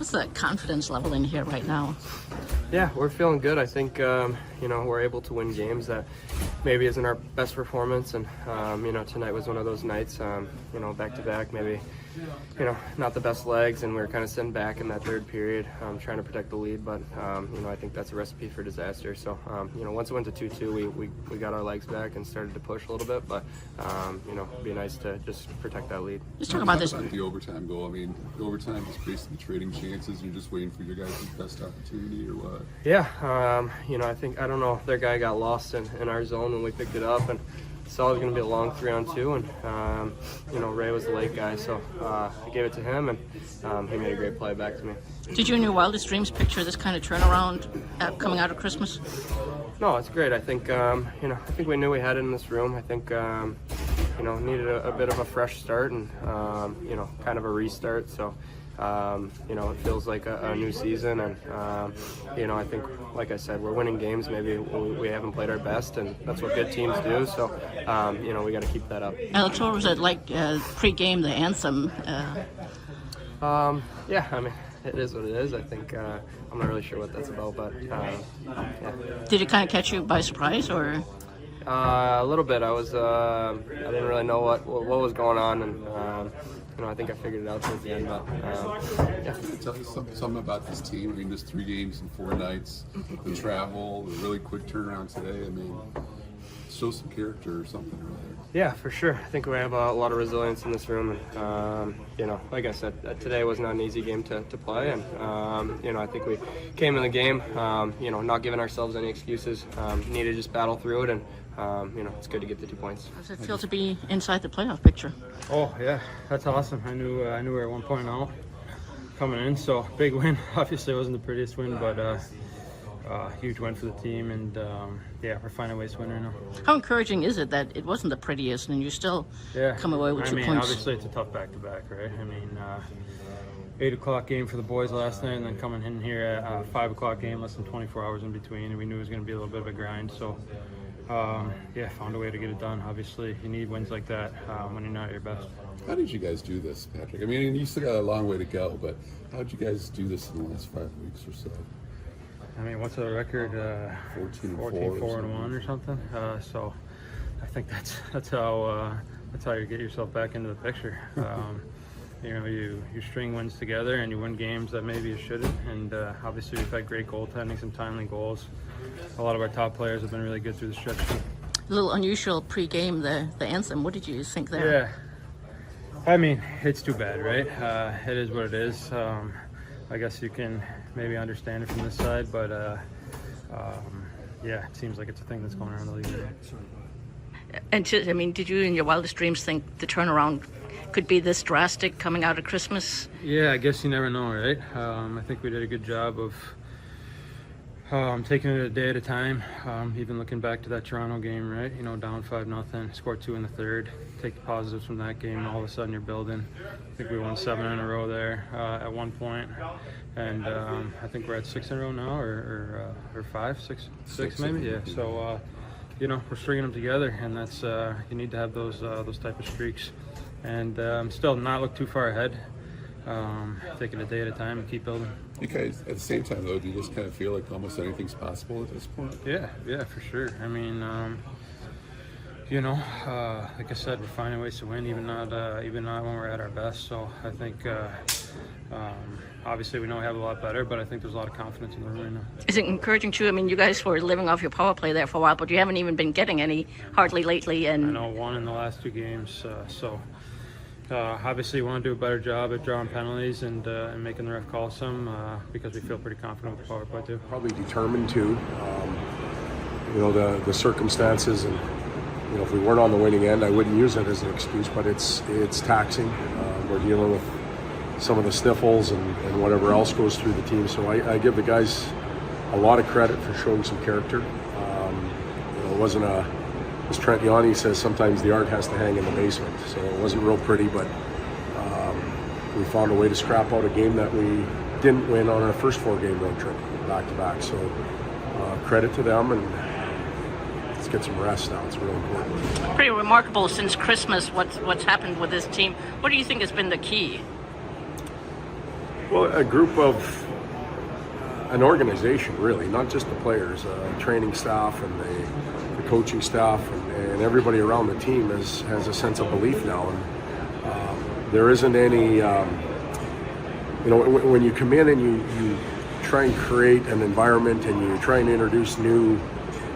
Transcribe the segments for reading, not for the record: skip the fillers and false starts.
What's the confidence level in here right now? Yeah, we're feeling good. I think, we're able to win games that maybe isn't our best performance. And, tonight was one of those nights, back to back, maybe, not the best legs. And we were kind of sitting back in that third period, trying to protect the lead. But, I think that's a recipe for disaster. So, once it went to 2-2, we got our legs back and started to push a little bit. But, it'd be nice to just protect that lead. Let's talk about this. The overtime goal. I mean, the overtime is basically trading chances. You're just waiting for your guys' best opportunity or what? Yeah, I don't know, their guy got lost in our zone when we picked it up, and saw it was going to be a long 3-on-2, and, Ray was the late guy, so I gave it to him, and he made a great play back to me. Did you in your wildest dreams picture this kind of turnaround coming out of Christmas? No, it's great. I think, I think we knew we had it in this room. I think, needed a bit of a fresh start and, kind of a restart, so. It feels like a new season, and I think, like I said, we're winning games. Maybe we haven't played our best, and that's what good teams do. So, we got to keep that up. Alex, what was it like pre-game, the anthem? Yeah, I mean, it is what it is. I think I'm not really sure what that's about, but yeah. Did it kind of catch you by surprise, or? A little bit. I didn't really know what was going on, and. I think I figured it out towards the end, but yeah. Tell us something about this team. I mean, just 3 games in 4 nights, the travel, the really quick turnaround today. I mean, show some character or something really. Yeah, for sure. I think we have a lot of resilience in this room, and like I said, today was not an easy game to play, and I think we came in the game, not giving ourselves any excuses. Needed to just battle through it, and it's good to get the 2 points. How does it feel to be inside the playoff picture? Oh yeah, that's awesome. I knew we were at 1 point out coming in, so big win. Obviously, it wasn't the prettiest win, but huge win for the team, and we're finding ways to win right now. How encouraging is it that it wasn't the prettiest and you still come away with 2 points? Obviously it's a tough back-to-back, right? I mean, 8 o'clock game for the boys last night, and then coming in here at 5 o'clock game, less than 24 hours in between, and we knew it was going to be a little bit of a grind. So, found a way to get it done. Obviously, you need wins like that when you're not at your best. How did you guys do this, Patrick? I mean, you still got a long way to go, but how did you guys do this in the last 5 weeks or so? I mean, what's the record? 14-4-1 or something. So I think that's how you get yourself back into the picture. You string wins together and you win games that maybe you shouldn't. And obviously we've had great goaltending, some timely goals. A lot of our top players have been really good through the stretch. A little unusual pre-game, the anthem. What did you think there? Yeah, I mean, it's too bad, right? It is what it is. I guess you can maybe understand it from this side, but it seems like it's a thing that's going around the league. And did you in your wildest dreams think the turnaround could be this drastic coming out of Christmas? Yeah, I guess you never know, right? I think we did a good job of taking it a day at a time. Even looking back to that Toronto game, right? Down 5-0, scored 2 in the third. Take the positives from that game, and all of a sudden you're building. I think we won 7 in a row there at one point, and I think we're at 6 in a row now, or 5, 6 maybe. Yeah. So we're stringing them together, and that's you need to have those type of streaks, and still not look too far ahead. Taking a day at a time and keep building. You guys, at the same time though, do you just kind of feel like almost anything's possible at this point? Yeah, for sure. I mean, like I said, we're finding ways to win, even not when we're at our best. So I think, obviously, we know we have a lot better, but I think there's a lot of confidence in the room right now. Is it encouraging too? I mean, you guys were living off your power play there for a while, but you haven't even been getting any hardly lately. And I know 1 in the last 2 games. Obviously, we want to do a better job at drawing penalties and making the ref call some because we feel pretty confident with the power play too. Probably determined to, the circumstances, and if we weren't on the winning end, I wouldn't use it as an excuse, but it's taxing. We're dealing with some of the sniffles and whatever else goes through the team. So I give the guys a lot of credit for showing some character. It wasn't as Trent Yanni says, sometimes the art has to hang in the basement. So it wasn't real pretty, but we found a way to scrap out a game that we didn't win on our first 4-game road trip back-to-back. So credit to them, and let's get some rest now. It's really important. Pretty remarkable since Christmas what's happened with this team. What do you think has been the key? Well, a group of an organization, really, not just the players, training staff and the coaching staff and everybody around the team has a sense of belief now. And there isn't any, when you come in and you try and create an environment and you try and introduce new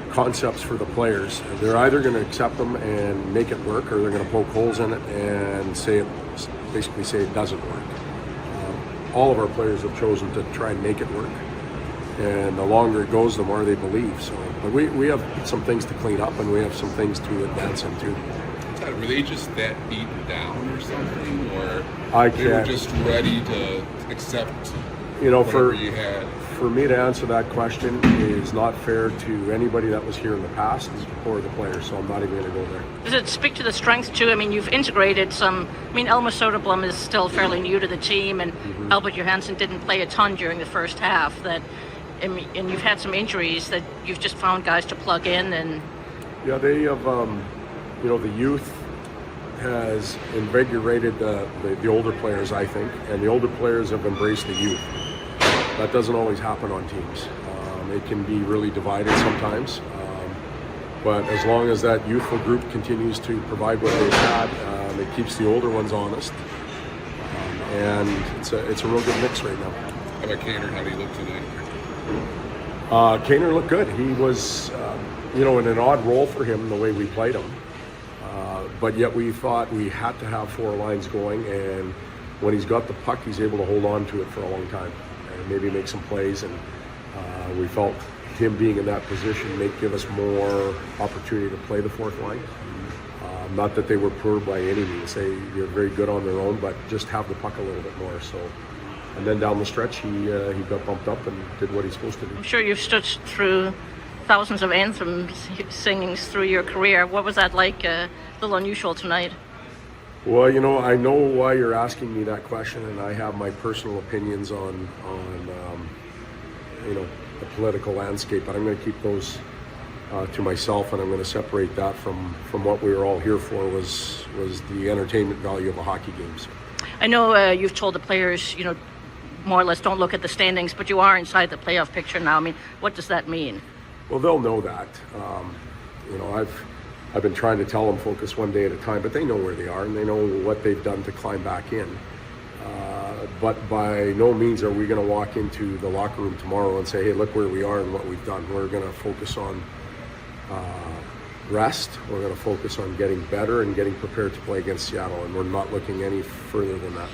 concepts for the players, they're either going to accept them and make it work, or they're going to poke holes in it and basically say it doesn't work. All of our players have chosen to try and make it work, and the longer it goes, the more they believe. So, but we have some things to clean up, and we have some things to advance into. Were they just that beaten down or something, or they were just ready to accept whatever you had? For me to answer that question is not fair to anybody that was here in the past or the players, so I'm not even going to go there. Does it speak to the strength too? I mean, you've integrated some. I mean, Elmer Soderblom is still fairly new to the team, and Albert Johansson didn't play a ton during the first half. And you've had some injuries that you've just found guys to plug in. And yeah, they have. The youth has invigorated the older players, I think, and the older players have embraced the youth. That doesn't always happen on teams. It can be really divided sometimes. But as long as that youthful group continues to provide what they've had, it keeps the older ones honest. And it's a real good mix right now. How about Kaner? How did he look tonight? Kaner looked good. He was, in an odd role for him the way we played him. But yet we thought we had to have four lines going, and when he's got the puck, he's able to hold on to it for a long time and maybe make some plays. And we felt him being in that position may give us more opportunity to play the fourth line. Not that they were poor by any means. They're very good on their own, but just have the puck a little bit more. So, and then down the stretch, he got bumped up and did what he's supposed to do. I'm sure you've stood through thousands of anthems singings through your career. What was that like? A little unusual tonight. Well, I know why you're asking me that question, and I have my personal opinions on the political landscape, but I'm going to keep those to myself, and I'm going to separate that from what we were all here for was the entertainment value of a hockey game. So. I know you've told the players, more or less don't look at the standings, but you are inside the playoff picture now. I mean, what does that mean? Well, they'll know that. I've been trying to tell them focus one day at a time, but they know where they are and they know what they've done to climb back in. But by no means are we going to walk into the locker room tomorrow and say, hey, look where we are and what we've done. We're going to focus on rest. We're going to focus on getting better and getting prepared to play against Seattle, and we're not looking any further than that.